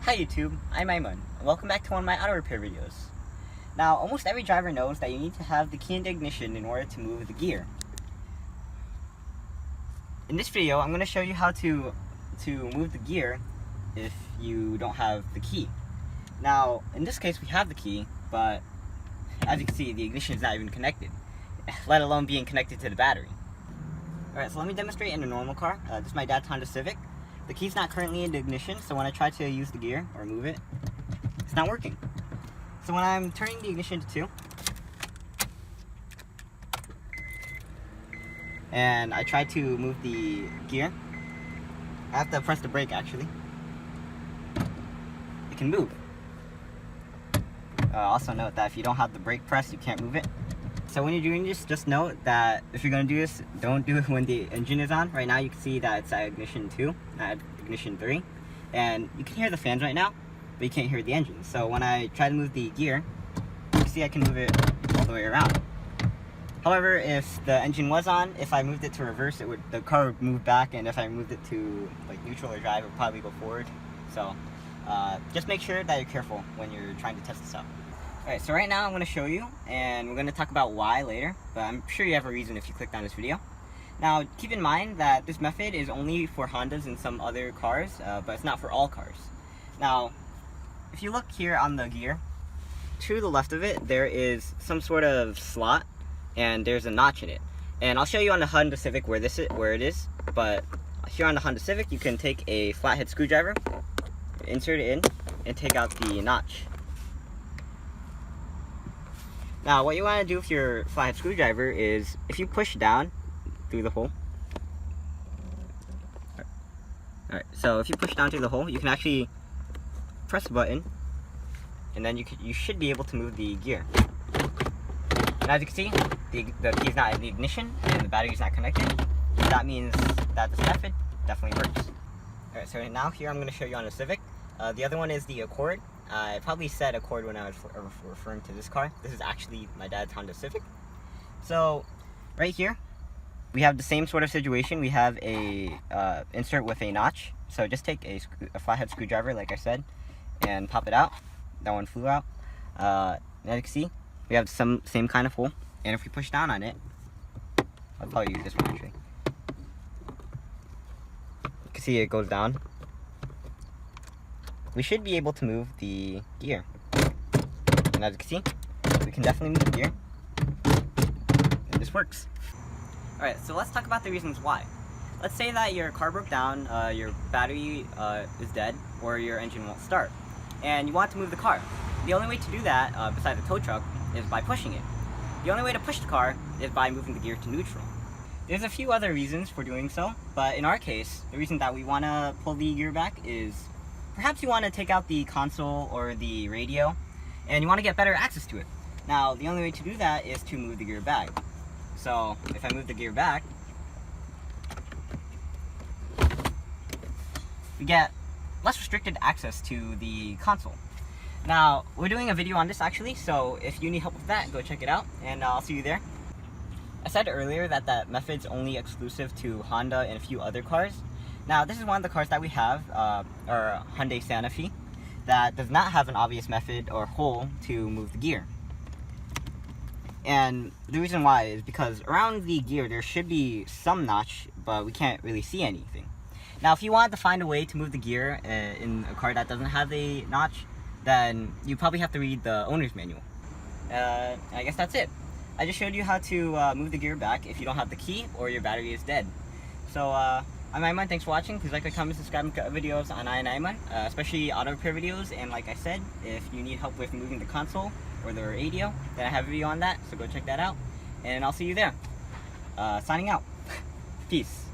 Hi YouTube, I'm Aiman. Welcome back to one of my auto repair videos. Now, almost every driver knows that you need to have the key in the ignition in order to move the gear. In this video, I'm going to show you how to move the gear if you don't have the key. Now, in this case we have the key, but as you can see, the ignition is not even connected, let alone being connected to the battery. Alright, so let me demonstrate in a normal car. This is my dad's Honda Civic. The key's not currently in the ignition, so when I try to use the gear or move it, it's not working. So when I'm turning the ignition to 2, and I try to move the gear, I have to press the brake actually. It can move. Also note that if you don't have the brake pressed, you can't move it. So when you're doing this, just note that if you're going to do this, don't do it when the engine is on. Right now you can see that it's at ignition 2, not ignition 3. And you can hear the fans right now, but you can't hear the engine. So when I try to move the gear, you can see I can move it all the way around. However, if the engine was on, if I moved it to reverse, the car would move back, and if I moved it to like neutral or drive, it would probably go forward. So just make sure that you're careful when you're trying to test this out. Alright, so right now I'm going to show you, and we're going to talk about why later, but I'm sure you have a reason if you clicked on this video. Now, keep in mind that this method is only for Hondas and some other cars, but it's not for all cars. Now, if you look here on the gear, to the left of it, there is some sort of slot, and there's a notch in it. And I'll show you on the Honda Civic where it is, but here on the Honda Civic, you can take a flathead screwdriver, insert it in, and take out the notch. Now, what you want to do with your flathead screwdriver is, if you push down through the hole, alright, so if you push down through the hole, you can actually press the button, and then you should be able to move the gear. And as you can see, the key is not in the ignition, and the battery is not connected. That means that this method definitely works. Alright, so now here I'm going to show you on the Civic. The other one is the Accord. I probably said Accord when I was referring to this car. This is actually my dad's Honda Civic. So, right here, we have the same sort of situation. We have a insert with a notch. So just take a flathead screwdriver, like I said, and pop it out. That one flew out. As you can see, we have some same kind of hole. And if we push down on it, I'll probably use this one actually. You can see it goes down. We should be able to move the gear. And as you can see, we can definitely move the gear. And this works. Alright, so let's talk about the reasons why. Let's say that your car broke down, your battery is dead, or your engine won't start, and you want to move the car. The only way to do that, besides the tow truck, is by pushing it. The only way to push the car is by moving the gear to neutral. There's a few other reasons for doing so, but in our case, the reason that we want to pull the gear back is perhaps you want to take out the console or the radio, and you want to get better access to it. Now, the only way to do that is to move the gear back. So, if I move the gear back, we get less restricted access to the console. Now, we're doing a video on this actually, so if you need help with that, go check it out, and I'll see you there. I said earlier that that method's only exclusive to Honda and a few other cars. Now, this is one of the cars that we have, our Hyundai Santa Fe, that does not have an obvious method or hole to move the gear. And the reason why is because around the gear there should be some notch, but we can't really see anything. Now, if you wanted to find a way to move the gear in a car that doesn't have a notch, then you probably have to read the owner's manual. I guess that's it. I just showed you how to move the gear back if you don't have the key or your battery is dead. So, I'm Aiman, thanks for watching. Please like, comment, subscribe, and videos on EYeOnAiman, especially auto repair videos. And like I said, if you need help with moving the console or the radio, then I have a video on that, so go check that out. And I'll see you there. Signing out. Peace.